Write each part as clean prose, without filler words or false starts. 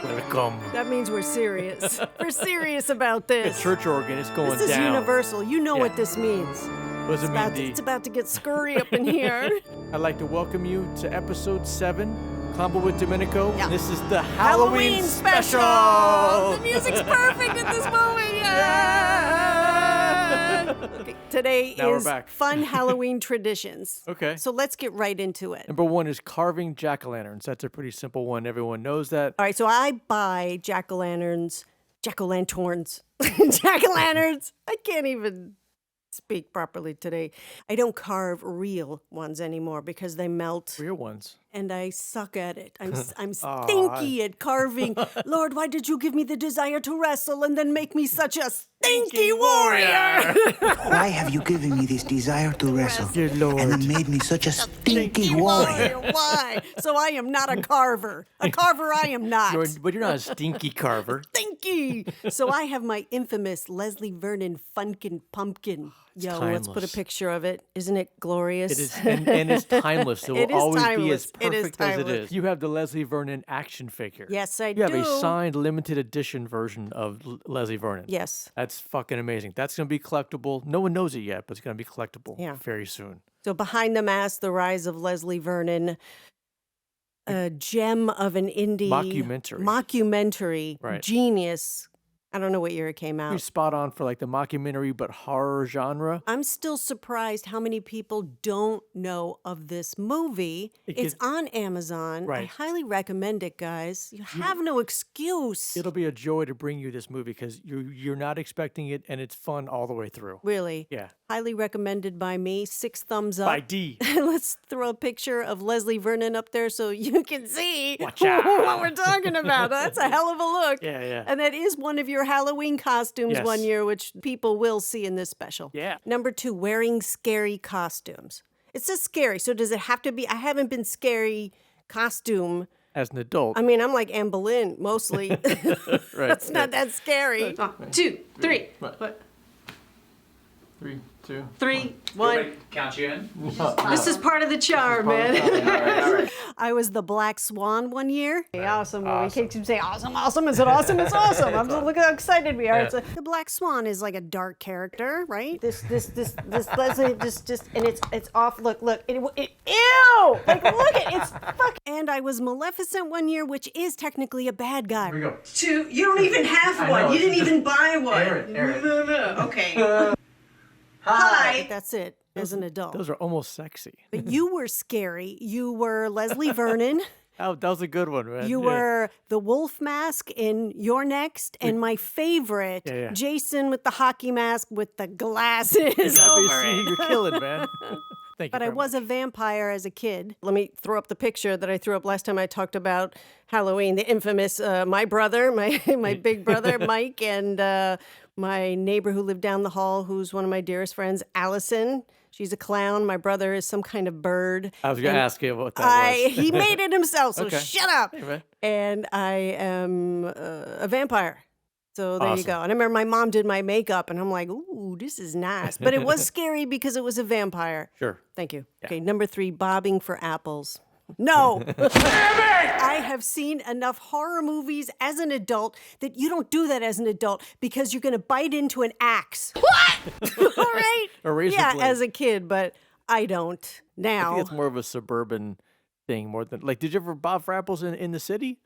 Welcome. That means we're serious. We're serious about this. The church organ is going down. This is universal. You know what this means. It's about to get scurry up in here. I'd like to welcome you to episode 7, Convo with Dominico. Yeah. This is the Halloween special. The music's perfect at this moment. Yeah. Okay, today Now we're is back. fun Halloween traditions. Okay. So let's get right into it. Number 1 is carving jack-o'-lanterns. That's a pretty simple one. Everyone knows that. All right, so I buy jack-o'-lanterns. Jack-o'-lanterns. I can't even speak properly today. I don't carve real ones anymore because they melt. Real ones. And I suck at it. I'm stinky at carving. Lord, why did you give me the desire to wrestle and then make me such a stinky warrior? Why have you given me this desire to wrestle Dear Lord. and then made me such a stinky warrior? Why? So I am not a carver. A carver I am not. But you're not a stinky carver. Stinky. So I have my infamous Leslie Vernon Funkin' Pumpkin. Yo, let's put a timeless. picture of it. Isn't it glorious? It is, and it's timeless. It will It is always be timeless. as It is perfect as it timeless. is. You have the Leslie Vernon action figure. Yes, I You have do. a signed limited edition version of Leslie Vernon. Yes. That's fucking amazing. That's going to be collectible. No one knows it yet, but it's going to be collectible very soon. So Behind the Mask, The Rise of Leslie Vernon, a gem of an indie mockumentary, Right. Genius. I don't know what year it came You're out. spot on for like the mockumentary, but horror genre. I'm still surprised how many people don't know of this movie. It's on Amazon. I Right. highly recommend it, guys. You have no excuse. It'll be a joy to bring you this movie because you're not expecting it, and it's fun all the way through. Really. Yeah. Highly recommended by me. 6 thumbs up. By D. Let's throw a picture of Leslie Vernon up there so you can see Watch out. what we're talking about. That's a hell of a look. Yeah, yeah. And that is one of your Halloween costumes Yes. one year, which people will see in this special. Yeah. Number 2, wearing scary costumes. It says scary, so does it have to be? I haven't been scary costume. As an adult. I mean, I'm like Anne Boleyn mostly. Right. That's not that scary. 1, 2, 3. What? 3, 2. 3, 1. Count you in. This is part of the charm, man. All right. I was the Black Swan one year. Awesome. We keep saying awesome, awesome. Is it awesome? It's awesome. Look how excited we are. Yeah. It's like, the Black Swan is like a dark character, right? This, Leslie, and it's off. Look. Ew! Like, look at it's fuck. And I was Maleficent one year, which is technically a bad guy. Here we go. 2. You don't even have I one. know, You didn't it's even buy one. Aaron. Okay. Hi. That's it. As an adult. Those are almost sexy. But you were scary. You were Leslie Vernon. That was a good one, man. You Yeah. were the wolf mask in You're Next, and my favorite, Jason with the hockey mask with the glasses over it. You're killing, man. Thank you. But I very was a vampire as a kid. Let me throw up the picture that I threw up last time I talked about Halloween. The infamous, my brother, my big brother, Mike, and my neighbor who lived down the hall, who's one of my dearest friends, Allison. She's a clown. My brother is some kind of bird. I was going to ask you what that was. He made it himself, so Okay. shut up. Hey, man. And I am a vampire. So there you Awesome. go. And I remember my mom did my makeup, and I'm like, ooh, this is nice. But it was scary because it was a vampire. Sure. Thank you. Okay, number 3, bobbing for apples. No. I have seen enough horror movies as an adult that you don't do that as an adult because you're going to bite into an axe. What? All right. A razor yeah, blade. as a kid, but I don't I now. think it's more of a suburban thing more than like. Did you ever bob for apples in the city?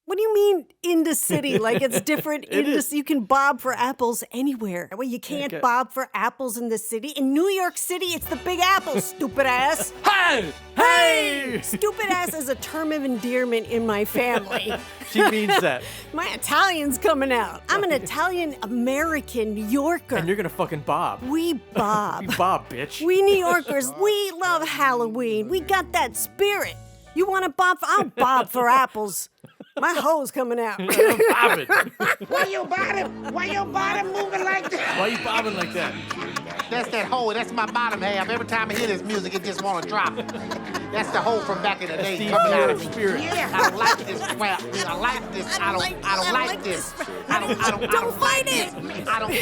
What do you mean in the city? Like it's different It is. you can bob for apples anywhere. Well, you can't Okay. bob for apples in the city. In New York City, it's the Big Apple, stupid ass. Hey! Hey! Stupid ass is a term of endearment in my family. She means that. My Italian's coming out. I'm an Italian-American New Yorker. And you're going to fucking bob. We bob. You bob, bitch. We New Yorkers, we love Halloween. We got that spirit. You want to bob? I'll bob for apples. My hoe's coming out. I'm bobbing. Why your bottom moving like that? Why are you bobbing like that? That's that hole. That's my bottom half. Every time I hear this music, it just want to drop. That's the hole from back in the day Steve coming out of Jobs me. spirit. Yeah, I don't like this crap. I like this. I don't like this. Don't fight it. I don't.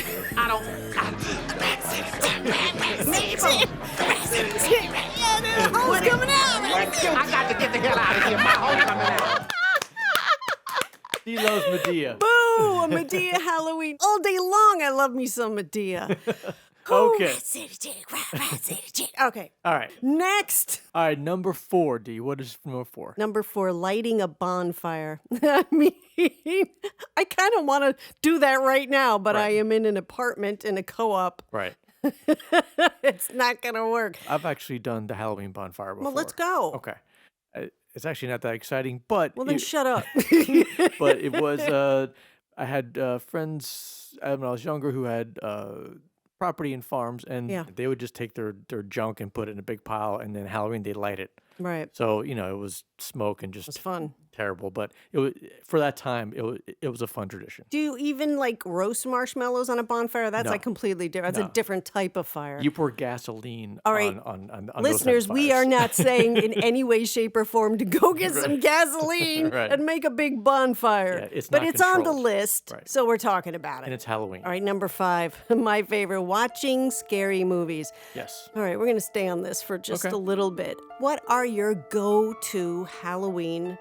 Yeah, the hoe's coming out. I got to get the hell out of here. My hole coming out. He loves Medea. Boo! A Medea Halloween. All day long, I love me some Medea. Okay. Okay. All right. Next. All right, number 4, D. What is number 4? Number 4, lighting a bonfire. I mean, I kind of want to do that right now, but I Right. am in an apartment in a co-op. Right. It's not going to work. I've actually done the Halloween bonfire before. Well, let's go. Okay. It's actually not that exciting, but Well, then shut up. but it was. I had friends when I was younger who had property and farms, and Yeah. they would just take their junk and put it in a big pile, and then Halloween they light it. Right. So it was smoke and It's just fun. terrible, but it was for that time. It was a fun tradition. Do you even like roast marshmallows on a bonfire? That's No. like completely different. That's No. a different type of fire. You pour gasoline All right. on those type of Listeners, we fires. are not saying in any way, shape, or form to go get some gasoline Right. and make a big bonfire. Yeah, it's but not it's on the controlled. list, Right. so we're talking about it. and it's Halloween. All right, number 5, my favorite, watching scary movies. Yes. All right, we're going to stay on this for just Okay. a little bit. What are your go-to Halloween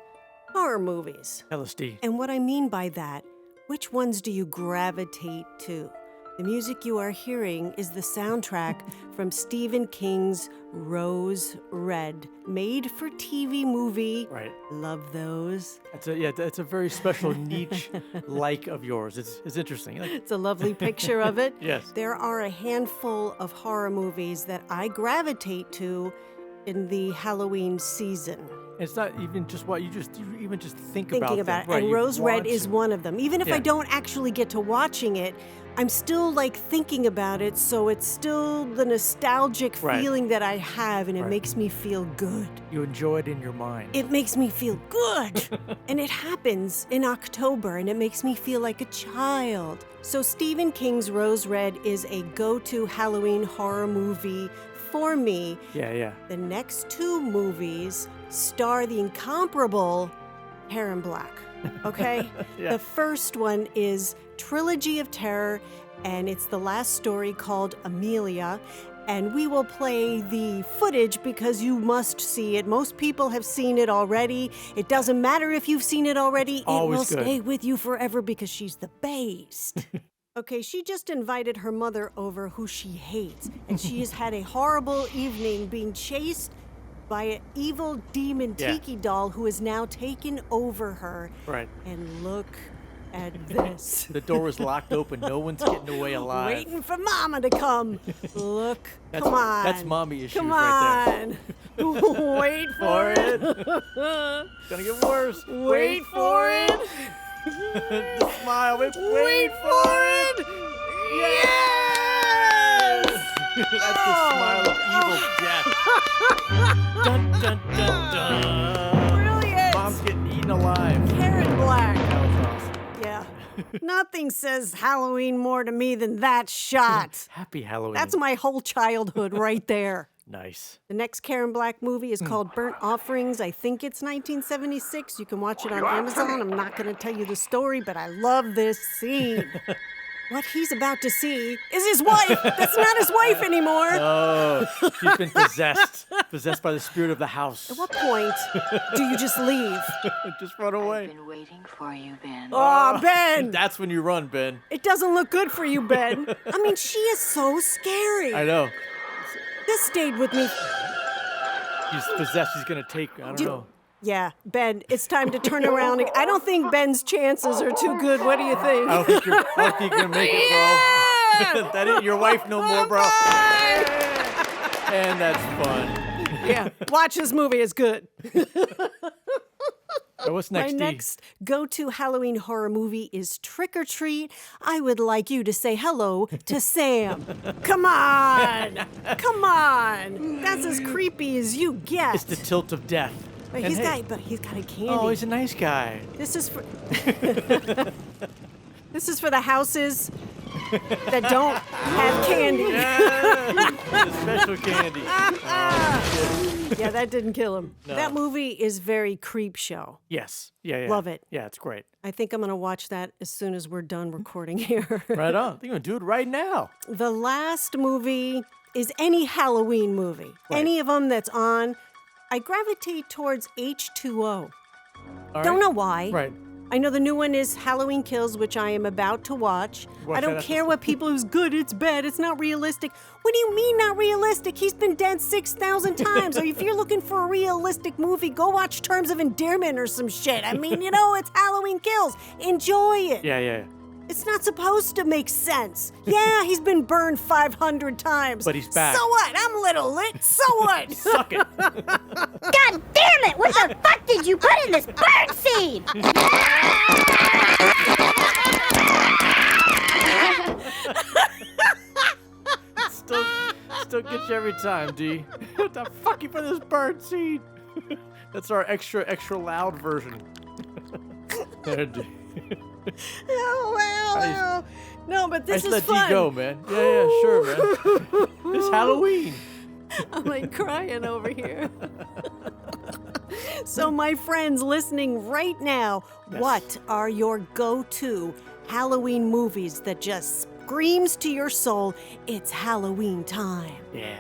horror movies? LSD. And what I mean by that, which ones do you gravitate to? The music you are hearing is the soundtrack from Stephen King's Rose Red, made for TV movie. Right. Love those. It's a very special niche like of yours. It's interesting. Like, It's a lovely picture of it. Yes. There are a handful of horror movies that I gravitate to in the Halloween season. it's not even just what you even just think Thinking about about them. it. Right, And you Rose Red want is to. one of them. Even if I Yeah. don't actually get to watching it, I'm still like thinking about it, so it's still the nostalgic Right. feeling that I have, and it Right. makes me feel good. You enjoy it in your mind. It makes me feel good. And it happens in October, and it makes me feel like a child. So Stephen King's Rose Red is a go-to Halloween horror movie for me. Yeah. The next 2 movies star the incomparable Karen Black. Okay? Yeah. The first one is Trilogy of Terror, and it's the last story called Amelia. And we will play the footage because you must see it. Most people have seen it already. It doesn't matter if you've seen it already. Always it will good. stay with you forever because she's the best. Okay, she just invited her mother over who she hates. And she has had a horrible evening being chased by an evil demon Yeah. tiki doll who has now taken over her. Right. And look at this. The door is locked open. No one's getting away alive. Waiting for Mama to come. Look, That's- come on. that's mommy issues come right on. Wait for it. It's gonna get worse. Wait for it. The smile. Wait for it. Yes! That's the smile of evil death. Dun dun dun dun. Brilliant. Mom's getting eaten alive. Karen Black. That was awesome. Yeah. Nothing says Halloween more to me than that shot. Happy Halloween. That's my whole childhood right there. nice. The next Karen Black movie is called Burnt Offerings. I think it's 1976. You can watch it on Amazon. I'm not going to tell you the story, but I love this scene. What he's about to see is his wife. That's not his wife anymore. Oh, she's been possessed by the spirit of the house. At what point do you just leave? Just run away. Been waiting for you, Ben. Oh, Ben. That's when you run, Ben. It doesn't look good for you, Ben. I mean, she is so scary. I know. This stayed with me. She's possessed. She's gonna take. I don't know. Yeah, Ben, it's time to turn around. I don't think Ben's chances are too good. What do you think? I don't think you're gonna make it, bro. That ain't your wife no more, bro. And that's fun. Yeah, watch this movie. It's good. What's next, My D? next go-to Halloween horror movie is Trick or Treat. I would like you to say hello to Sam. Come on. Come on. That's as creepy as you get. It's the tilt of death. But And he's hey, got a candy. Oh, he's a nice guy. This is for This is for the houses that don't have candy. The special candy. Yeah, that didn't kill him. No. That movie is very creep show. Yes. Yeah. Love it. Yeah, it's great. I think I'm going to watch that as soon as we're done recording here. Right on. You're gonna do it right now. The last movie is any Halloween movie. Right. Any of them that's on. I gravitate towards H2O. All Don't right. know why. Right. I know the new one is Halloween Kills, which I am about to watch. Watch I don't that care what people who's good, it's bad, it's not realistic. What do you mean not realistic? He's been dead 6,000 times. Or if you're looking for a realistic movie, go watch Terms of Endearment or some shit. I mean, it's Halloween Kills. Enjoy it. Yeah. It's not supposed to make sense. Yeah, he's been burned 500 times. But he's back. So what? I'm a little lit. So what? Suck it. God damn it! What the fuck did you put in this bird seed? Still gets you every time, D. What the fuck you put in this bird seed? That's our extra loud version. There, D. Oh, well. No, but this I is just fun. let D go, man. Yeah, sure, man. It's Halloween. I'm like crying over here. So, my friends listening right now, what are your go-to Halloween movies that just screams to your soul, it's Halloween time? Yeah.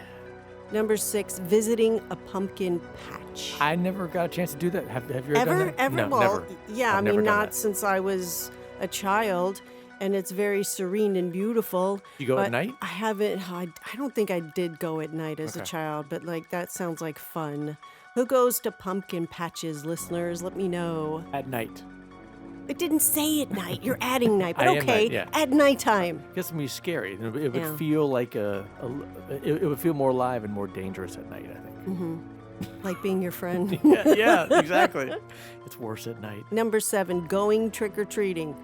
Number 6, visiting a pumpkin patch. I never got a chance to do that. Have you ever done that? Ever? No, Well, never. yeah, I've I never mean, done not that. since I was a child, and it's very serene and beautiful. You go at but night? I haven't. I don't think I did go at night as a Okay. child, but like that sounds like fun. Who goes to pumpkin patches, listeners? Let me know. At night. It didn't say at night. You're adding night, but I am okay, night, yeah. at nighttime. It gets to be scary. It would Yeah. feel like it would feel more alive and more dangerous at night, I think. Like being your friend. yeah, exactly. It's worse at night. Number 7, going trick-or-treating.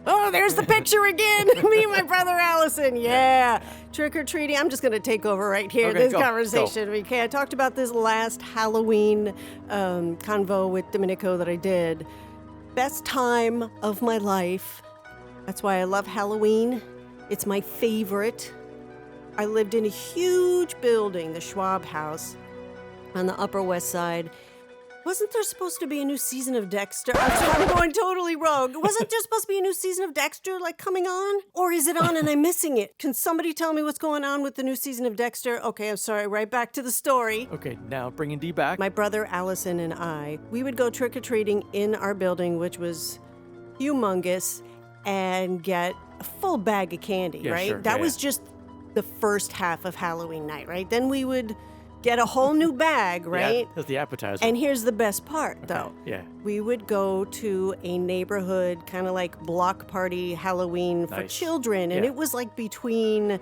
Oh, there's the picture again. Me and my brother Allison. Yeah. Trick-or-treating. I'm just going to take over right here, Okay, this go, conversation. Okay, I talked about this last Halloween convo with Dominico that I did. Best time of my life. That's why I love Halloween. It's my favorite. I lived in a huge building, the Schwab House, on the Upper West Side. Wasn't there supposed to be a new season of Dexter? I'm going totally rogue. Wasn't there supposed to be a new season of Dexter, coming on? Or is it on and I'm missing it? Can somebody tell me what's going on with the new season of Dexter? Okay, I'm sorry, right back to the story. Okay, now bringing D back. My brother Allison and I, we would go trick-or-treating in our building, which was humongous, and get a full bag of candy, Yeah, right? sure. That Yeah, was just the first half of Halloween night, right? Then we would get a whole new bag, right? Yeah, that's the appetizer. And here's the best part, though. Yeah. We would go to a neighborhood kind of like block party Halloween for Nice. children. And Yeah. it was like between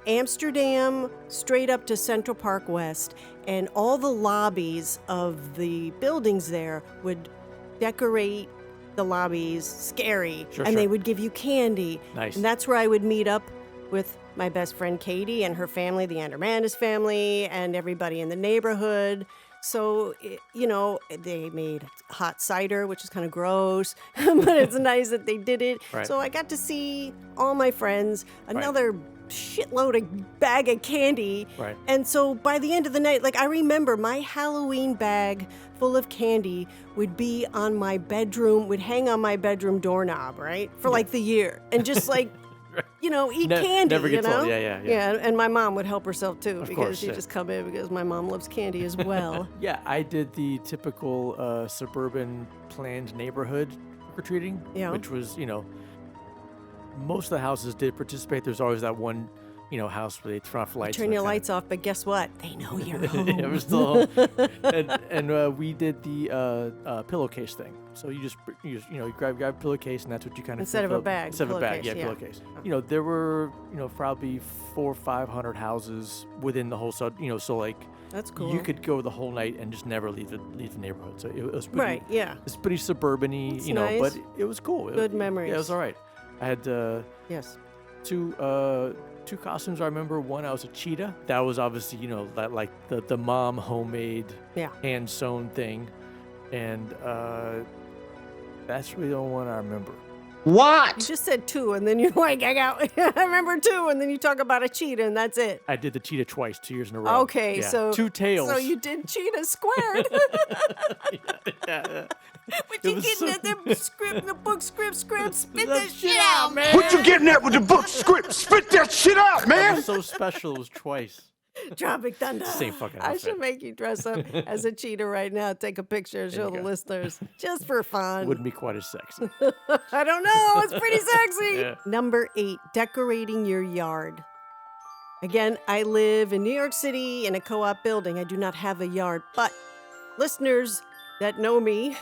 Amsterdam straight up to Central Park West. And all the lobbies of the buildings there would decorate the lobbies scary. Sure, and they sure. would give you candy. Nice. And that's where I would meet up with my best friend Katie and her family, the Andermanis family, and everybody in the neighborhood. So, they made hot cider, which is kind of gross, but it's nice that they did it. Right. So I got to see all my friends, another shitload of bag of candy. Right. And so by the end of the night, I remember my Halloween bag full of candy would be on my bedroom, would hang on my bedroom doorknob, right? For the year. And just eat candy, never gets old. Yeah. Yeah, and my mom would help herself too, because course, she'd yeah. just come in because my mom loves candy as well. Yeah, I did the typical suburban planned neighborhood trick-or-treating, Yeah. which was, most of the houses did participate. There's always that one, house where they turn off lights. Turn and your that kinda- lights off, but guess what? They know you're home. Yeah, we're still home. and we did the pillowcase thing. So you grab a pillowcase, and that's what you kind of Instead of a bag, Instead of a bag, pillowcase, yeah. pillowcase. There were probably 400 or 500 houses within the whole so That's cool. you could go the whole night and just never leave the neighborhood. So it was pretty, Right, yeah. It's pretty suburban-y, That's but nice. it was cool. Good Yeah, memories. it was all right. I had Yes. two costumes. I remember one, I was a cheetah. That was obviously, that the mom homemade Yeah. hand sewn thing. And that's really the only one I remember. What? You just said 2, and then you're like, I remember 2, and then you talk about a cheetah, and that's it. I did the cheetah twice, 2 years in a row. Okay, Yeah. so 2 tails. So you did cheetah squared. yeah. But you was getting so- at the book script, spit That that shit out, man. What you getting at with the book script? Spit that shit out, It man! was so special. It was twice. Tropic Thunder. Same fucking I outfit. should make you dress up as a cheetah right now. Take a picture and show you the go. listeners just for fun. Wouldn't be quite as sexy. I don't know. It's pretty sexy. Yeah. Number 8, decorating your yard. Again, I live in New York City in a co-op building. I do not have a yard, but listeners that know me,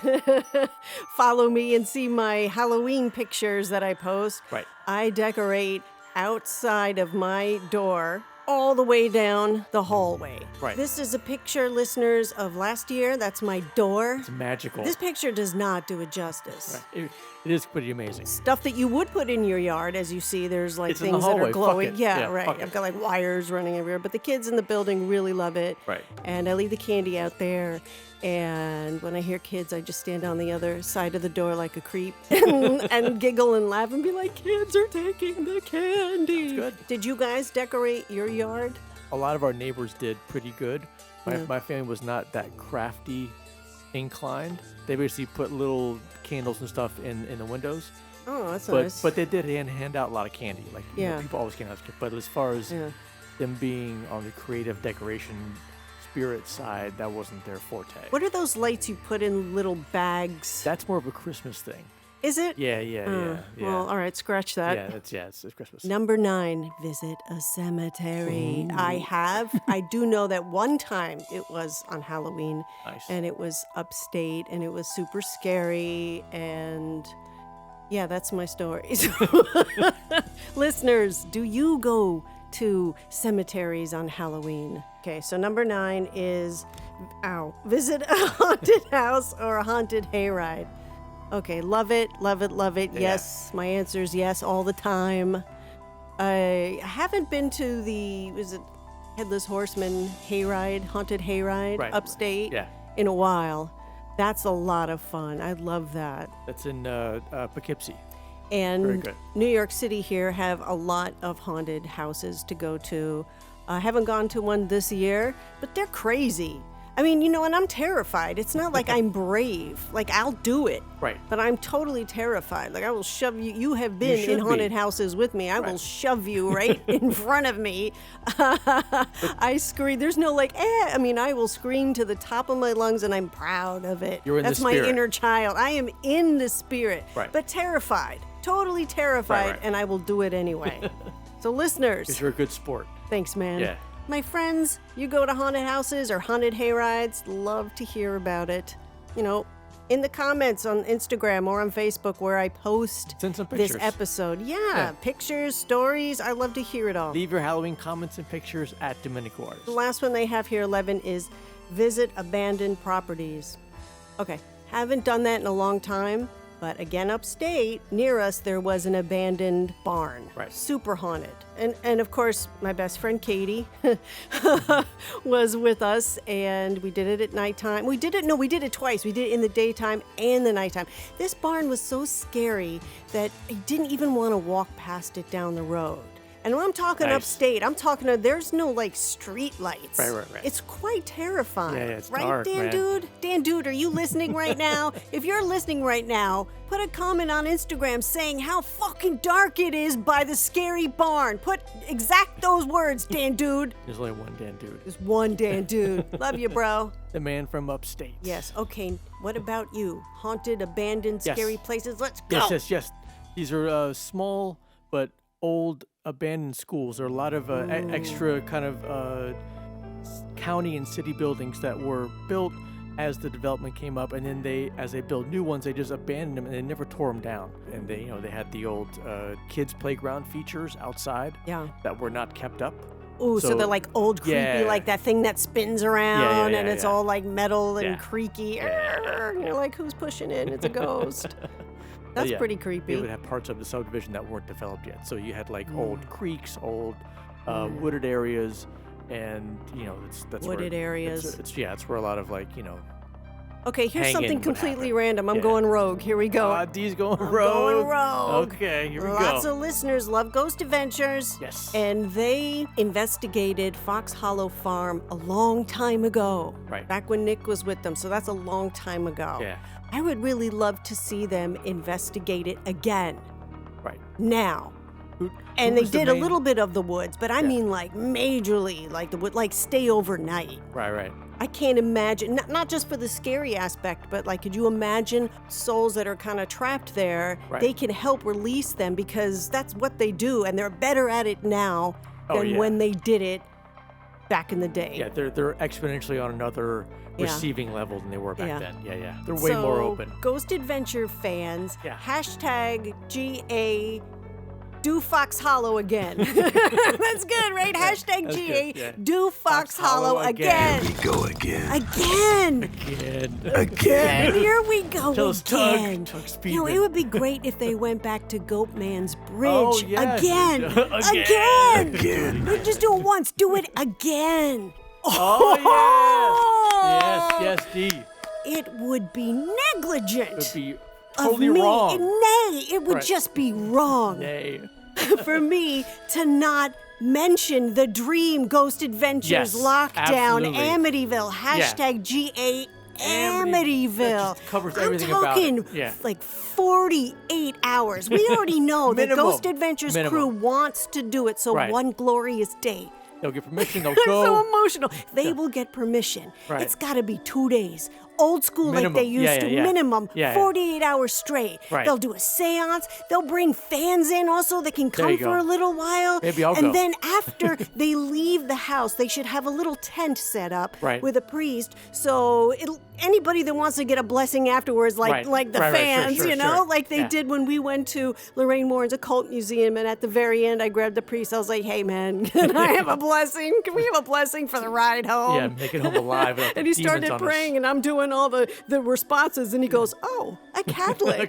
follow me and see my Halloween pictures that I post. Right. I decorate outside of my door all the way down the hallway. Right. This is a picture, listeners, of last year. That's my door. It's magical. This picture does not do it justice. Right. It is pretty amazing. Stuff that you would put in your yard, as you see, there's like It's in the things that hallway. are Fuck glowing. it. Yeah, Yeah, right. fuck it. I've got like wires running everywhere, but the kids in the building really love it. Right. And I leave the candy out there. And when I hear kids, I just stand on the other side of the door like a creep and giggle and laugh and be like, kids are taking the candy. That's good. Did you guys decorate your yard? A lot of our neighbors did pretty good. My family was not that crafty inclined. They basically put little candles and stuff in the windows. Oh, that's But nice. but they did hand out a lot of candy. Like you know, Yeah. people always hand out. But as far as Yeah. them being on the creative decoration spirit side, that wasn't their forte. What are those lights you put in little bags? That's more of a Christmas thing. Is it? Yeah. Well, all right, scratch that. It's Christmas. Number 9, visit a cemetery. I do know that one time it was on Halloween. Nice. And it was upstate and it was super scary. And yeah, that's my story. Listeners, do you go to cemeteries on Halloween? Okay, so number 9 is, visit a haunted house or a haunted hayride. Okay, love it, love it, love it. Yeah. Yes, my answer is yes all the time. I haven't been to the, was it Headless Horseman hayride, haunted hayride, Right. upstate Yeah. in a while. That's a lot of fun. I love that. That's in Poughkeepsie. And Very good. New York City here have a lot of haunted houses to go to. I haven't gone to one this year, but they're crazy. I mean, you know, and I'm terrified. It's not like I'm brave. Like, I'll do it. Right. But I'm totally terrified. Like, I will shove you. You have been should in haunted be. houses with me. I will Right. shove you right in front of me. I scream. There's no like, I mean, I will scream to the top of my lungs and I'm proud of it. You're in the That's my spirit. inner child. I am in the spirit. Right. But terrified. Totally terrified. Right. And I will do it anyway. So, listeners. Because you're a good sport. Thanks, man. Yeah. My friends, you go to haunted houses or haunted hayrides, love to hear about it. You know, in the comments on Instagram or on Facebook where I post Send some this pictures. episode. Yeah, Yeah. pictures, stories. I love to hear it all. Leave your Halloween comments and pictures at Dominico The Artist. last one they have here, 11, is visit abandoned properties. Okay, haven't done that in a long time, but again, upstate, near us, there was an abandoned barn. Right. Super haunted. And of course, my best friend Katie was with us, and we did it at nighttime. We did it twice. We did it in the daytime and the nighttime. This barn was so scary that I didn't even want to walk past it down the road. And when I'm talking Nice. upstate, I'm talking there's no like street lights. Right. It's quite terrifying. Yeah, it's right, dark, Dan man. Dude? Dan Dude, are you listening right now? If you're listening right now, put a comment on Instagram saying how fucking dark it is by the scary barn. Put exact those words, Dan Dude. There's only one Dan dude. There's one Dan Dude. Love you, bro. The man from upstate. Yes. Okay. What about you? Haunted, abandoned, Yes. scary places? Let's go. Yes. These are small but old abandoned schools. There are a lot of extra kind of county and city buildings that were built as the development came up, and then as they build new ones, they just abandoned them and they never tore them down. And they had the old kids playground features outside Yeah. that were not kept up. Ooh, so they're like old, creepy, Yeah. like that thing that spins around and it's yeah. all like metal and Yeah. creaky. And you're like, who's pushing it? It's a ghost. That's Yeah, pretty creepy. They would have parts of the subdivision that weren't developed yet. So you had like old creeks, old wooded areas, and that's Wooded where, areas. It's where a lot of Okay, here's hanging something would completely happen. random. I'm Yeah. going rogue. Here we go. D's going I'm rogue. going rogue. Okay, here we Lots go. of listeners love Ghost Adventures. Yes. And they investigated Fox Hollow Farm a long time ago. Right. Back when Nick was with them. So that's a long time ago. Yeah. I would really love to see them investigate it again. Right. Now. And they who's the did a main- little bit of the woods, but I mean like majorly, like the wood, like stay overnight. Right. I can't imagine, not just for the scary aspect, but like, could you imagine souls that are kind of trapped there? Right. They can help release them because that's what they do, and they're better at it now than when they did it back in the day. Yeah, they're exponentially on another receiving level than they were back then. Yeah. They're way more open. Ghost Adventure fans, Yeah. hashtag GA. Do Fox Hollow again. That's good, right? Hashtag that's GA. good, yeah. Do Fox Hollow again. We go again. Again. Again. Here we go Tell us, again. Tug You know, it Speedman. would be great if they went back to Goatman's Bridge Oh, yeah. again. Again. Again. Just do it once. Do it again. Oh, yes, D. It would be negligent. It would be of totally me. wrong. Nay, it would Right. just be wrong Nay. for me to not mention the Dream Ghost Adventures Yes, lockdown, absolutely. Amityville, hashtag GA Amityville. That just covers everything I'm about talking it. Yeah. like 48 hours. We already know the Minimum. Ghost Adventures Minimum. crew wants to do it, so Right. one glorious day. They'll get permission. They'll I'm go. so emotional. They will get permission. Right. It's got to be 2 days. Old school Minimum. like they used Yeah, to. yeah. Minimum. Yeah, yeah. 48 hours straight. Right. They'll do a seance. They'll bring fans in also that can There come you for go. a little while. Maybe I'll and go. then after they leave the house, they should have a little tent set up Right. with a priest. So anybody that wants to get a blessing afterwards, like Right. the Right, right, fans, sure, you know, sure. like they Yeah. did when we went to Lorraine Warren's Occult Museum. And at the very end, I grabbed the priest. I was like, hey, man, can I have a blessing? Can we have a blessing for the ride home? Yeah, make it home alive. without the And he demons started on us. praying, and I'm doing all the responses, and he goes, oh, a Catholic.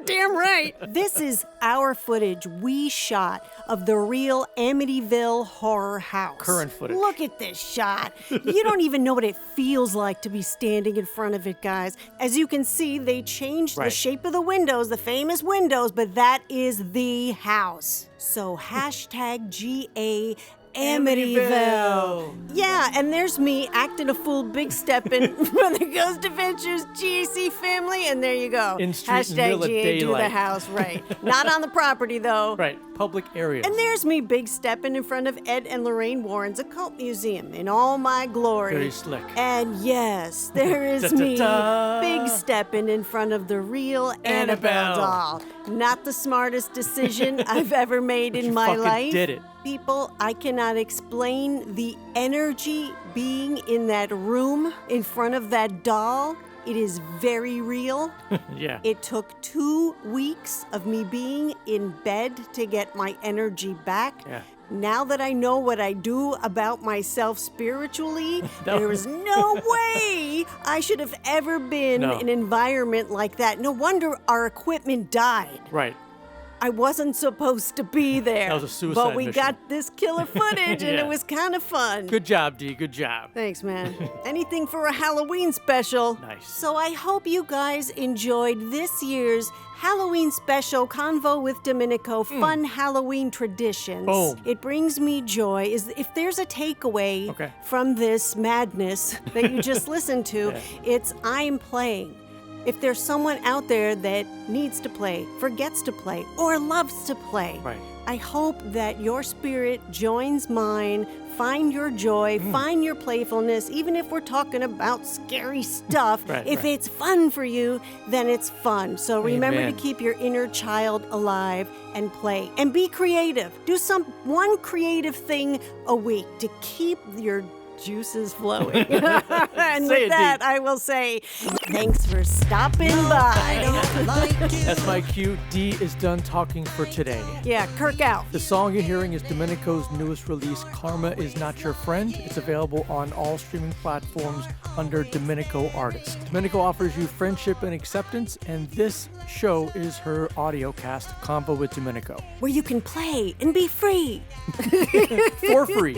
Damn right. This is our footage we shot of the real Amityville horror house. Current footage. Look at this shot. You don't even know what it feels like to be standing in front of it, guys. As you can see, they changed the Right. shape of the windows, the famous windows, but that is the house. So hashtag GA Amityville. Yeah, and there's me acting a fool big stepping for the Ghost Adventures GAC family, and there you go. In street, in Hashtag middle of GA do the daylight. house, right. Not on the property, though. Right. Public areas. And there's me big stepping in front of Ed and Lorraine Warren's Occult Museum in all my glory. Very slick. And yes, there is me Da-da-da. big stepping in front of the real Annabelle Annabelle. doll. Not the smartest decision I've ever made in you my fucking life. did it. People, I cannot explain the energy being in that room in front of that doll. It is very real. Yeah. It took 2 weeks of me being in bed to get my energy back. Yeah. Now that I know what I do about myself spiritually, No. there is no way I should have ever been No. in an environment like that. No wonder our equipment died. Right. I wasn't supposed to be there. That was a suicide But we mission. got this killer footage, and Yeah. it was kind of fun. Good job, D. Good job. Thanks, man. Anything for a Halloween special. Nice. So I hope you guys enjoyed this year's Halloween special, Convo with Dominico, fun Halloween traditions. Boom. It brings me joy. Is if there's a takeaway Okay. from this madness that you just listened to, Yeah. it's I'm playing. If there's someone out there that needs to play, forgets to play, or loves to play, Right. I hope that your spirit joins mine. Find your joy, find your playfulness, even if we're talking about scary stuff. Right, If right. it's fun for you, then it's fun. So remember Amen. to keep your inner child alive and play. And be creative. Do one creative thing a week to keep your juices flowing. And Say with it, that, Dee. I will say thanks for stopping by. That's my cue. D is done talking for today. Yeah, Kirk out. The song you're hearing is Dominico's newest release, Karma Is Not Your Friend. It's available on all streaming platforms under DominicoArtist. Dominico offers you friendship and acceptance, and this show is her audio cast, Convo with Dominico. Where you can play and be free. For free.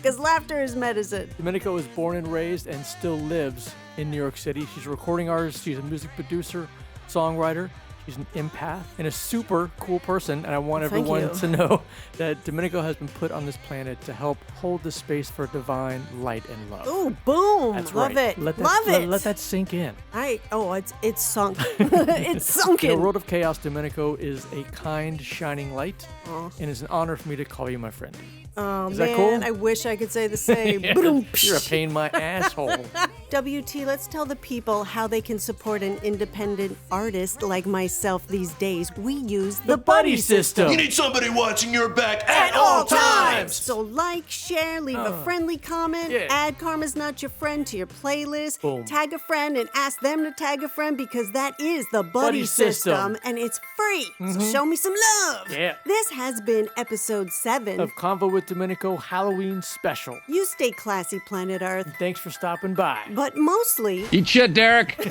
Because laughter is medicine. Dominico was born and raised and still lives in New York City. She's a recording artist, she's a music producer, songwriter. She's an empath and a super cool person, and I want Thank everyone you. to know that Dominico has been put on this planet to help hold the space for divine light and love. Ooh, boom. That's Love right. it. Let that, Love it. Let that sink in. It's sunk. It's sunken. In a world of chaos, Dominico is a kind, shining light, and it's an honor for me to call you my friend. Oh, Is man, that cool? I wish I could say the same. You're a pain in my asshole. WT, let's tell the people how they can support an independent artist like myself these days. We use the buddy system. You need somebody watching your back at all times. So like, share, leave a friendly comment, yeah. add Karma's Not Your Friend to your playlist, Boom. tag a friend and ask them to tag a friend because that is the buddy Buddy system. and it's free. So show me some love. Yeah. This has been episode 7. Of Convo with Dominico Halloween special. You stay classy, planet Earth. Thanks for stopping by. But mostly, Eat shit, Derek. you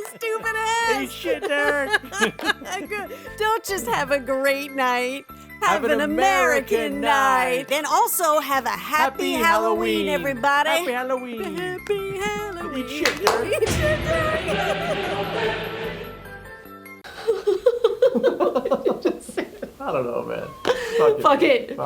stupid ass. Hey, shit, Derek. Don't just have a great night. Have an American night. And also have a happy Halloween, everybody. Happy Halloween. Happy Halloween. Eat shit, Derek. Eat shit, Derek. I don't know, man. Fuck it.